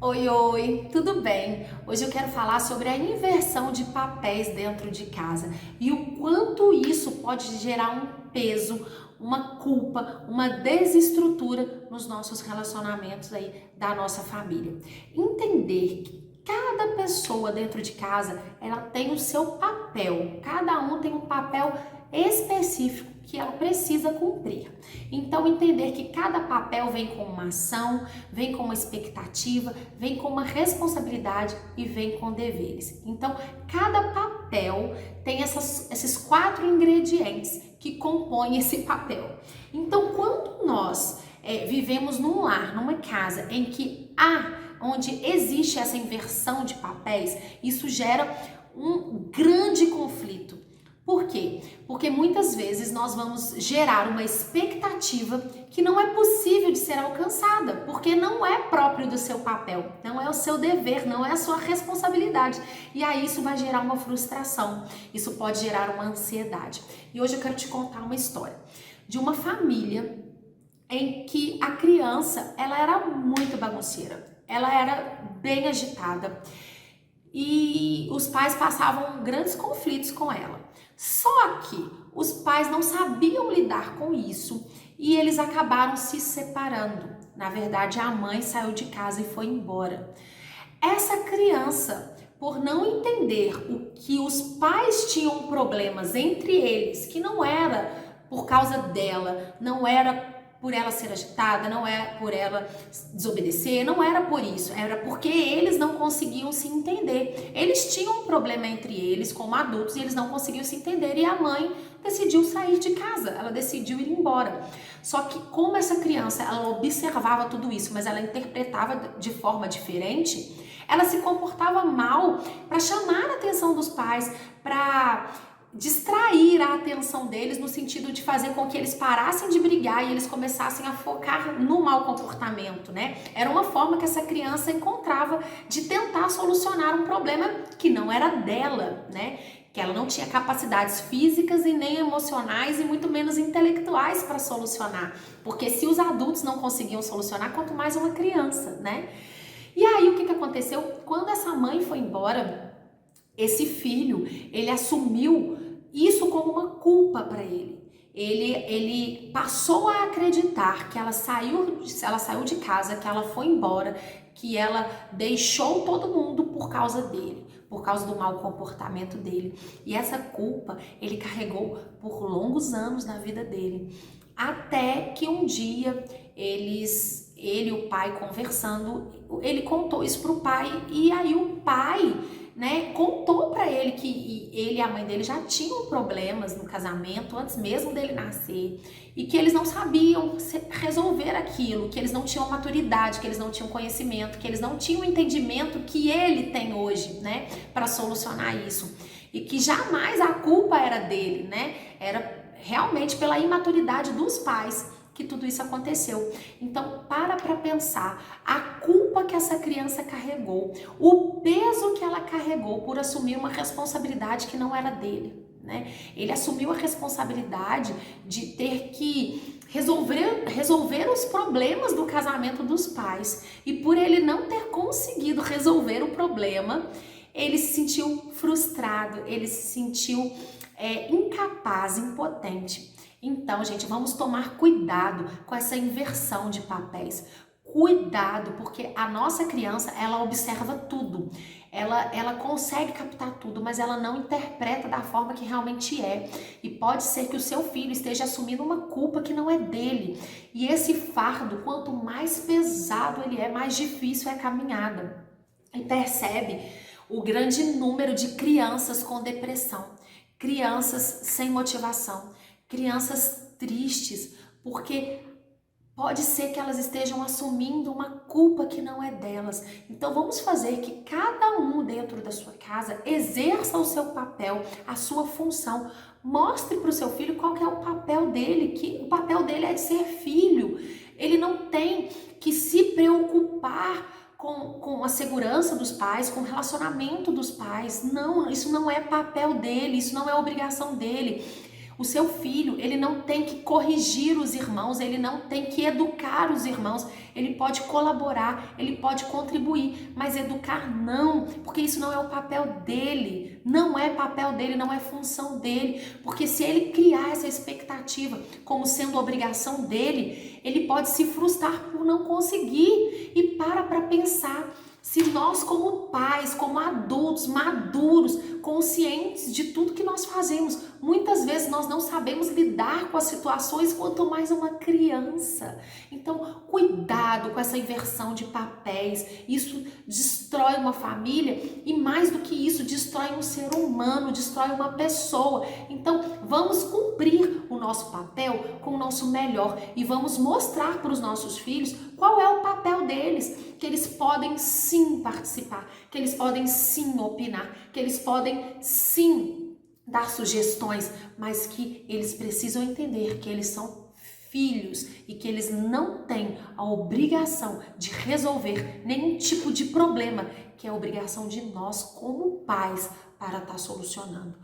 Oi, oi, tudo bem? Hoje eu quero falar sobre a inversão de papéis dentro de casa e o quanto isso pode gerar um peso, uma culpa, uma desestrutura nos nossos relacionamentos aí da nossa família. Entender que cada pessoa dentro de casa, ela tem o seu papel, cada um tem um papel específico que ela precisa cumprir. Então, entender que cada papel vem com uma ação, vem com uma expectativa, vem com uma responsabilidade e vem com deveres. Então, cada papel tem esses 4 ingredientes que compõem esse papel. Então, quando nós vivemos num lar, numa casa em que onde existe essa inversão de papéis, isso gera um grande conflito. Por quê? Porque muitas vezes nós vamos gerar uma expectativa que não é possível de ser alcançada, porque não é próprio do seu papel, não é o seu dever, não é a sua responsabilidade. E aí isso vai gerar uma frustração, isso pode gerar uma ansiedade. E hoje eu quero te contar uma história de uma família em que a criança, ela era muito bagunceira, ela era bem agitada e os pais passavam grandes conflitos com ela. Só que os pais não sabiam lidar com isso e eles acabaram se separando. Na verdade, a mãe saiu de casa e foi embora. Essa criança, por não entender o que os pais tinham problemas entre eles, que não era por causa dela, não era por ela ser agitada, não é por ela desobedecer, não era por isso, era porque eles não conseguiam se entender. Eles tinham um problema entre eles como adultos e eles não conseguiam se entender e a mãe decidiu sair de casa, ela decidiu ir embora. Só que como essa criança, ela observava tudo isso, mas ela interpretava de forma diferente, ela se comportava mal para chamar a atenção dos pais, para distrair a atenção deles no sentido de fazer com que eles parassem de brigar e eles começassem a focar no mau comportamento, né? Era uma forma que essa criança encontrava de tentar solucionar um problema que não era dela, né? Que ela não tinha capacidades físicas e nem emocionais e muito menos intelectuais para solucionar. Porque se os adultos não conseguiam solucionar, quanto mais uma criança, né? E aí o que aconteceu? Quando essa mãe foi embora, esse filho, ele assumiu isso como uma culpa para ele. Ele passou a acreditar que ela saiu de casa, que ela foi embora, que ela deixou todo mundo por causa dele, por causa do mau comportamento dele. E essa culpa ele carregou por longos anos na vida dele. Até que um dia ele e o pai conversando, ele contou isso pro pai e aí o pai, né, contou para ele que ele e a mãe dele já tinham problemas no casamento antes mesmo dele nascer e que eles não sabiam resolver aquilo, que eles não tinham maturidade, que eles não tinham conhecimento, que eles não tinham o entendimento que ele tem hoje, né, para solucionar isso e que jamais a culpa era dele, né, era realmente pela imaturidade dos pais que tudo isso aconteceu. Então, para pensar a culpa que essa criança carregou, o peso que ela carregou por assumir uma responsabilidade que não era dele, né? Ele assumiu a responsabilidade de ter que resolver os problemas do casamento dos pais e por ele não ter conseguido resolver o problema, ele se sentiu frustrado, ele se sentiu incapaz, impotente. Então, gente, vamos tomar cuidado com essa inversão de papéis. Cuidado, porque a nossa criança, ela observa tudo. Ela consegue captar tudo, mas ela não interpreta da forma que realmente é. E pode ser que o seu filho esteja assumindo uma culpa que não é dele. E esse fardo, quanto mais pesado ele é, mais difícil é a caminhada. E percebe o grande número de crianças com depressão, crianças sem motivação, crianças tristes, porque pode ser que elas estejam assumindo uma culpa que não é delas. Então vamos fazer que cada um dentro da sua casa exerça o seu papel, a sua função. Mostre para o seu filho qual que é o papel dele, que o papel dele é de ser filho. Ele não tem que se preocupar com a segurança dos pais, com o relacionamento dos pais. Não, isso não é papel dele, isso não é obrigação dele. O seu filho, ele não tem que corrigir os irmãos, ele não tem que educar os irmãos, ele pode colaborar, ele pode contribuir, mas educar não, porque isso não é o papel dele, não é papel dele, não é função dele, porque se ele criar essa expectativa como sendo obrigação dele, ele pode se frustrar por não conseguir. E para pensar. Se nós, como pais, como adultos, maduros, conscientes de tudo que nós fazemos, muitas vezes nós não sabemos lidar com as situações, quanto mais uma criança. Então, cuidado com essa inversão de papéis. Isso destrói uma família e, mais do que isso, destrói um ser humano, destrói uma pessoa. Então, vamos cumprir o nosso papel com o nosso melhor e vamos mostrar para os nossos filhos qual é o papel deles, que eles podem sim participar, que eles podem sim opinar, que eles podem sim dar sugestões, mas que eles precisam entender que eles são filhos e que eles não têm a obrigação de resolver nenhum tipo de problema, que é a obrigação de nós como pais para estar solucionando.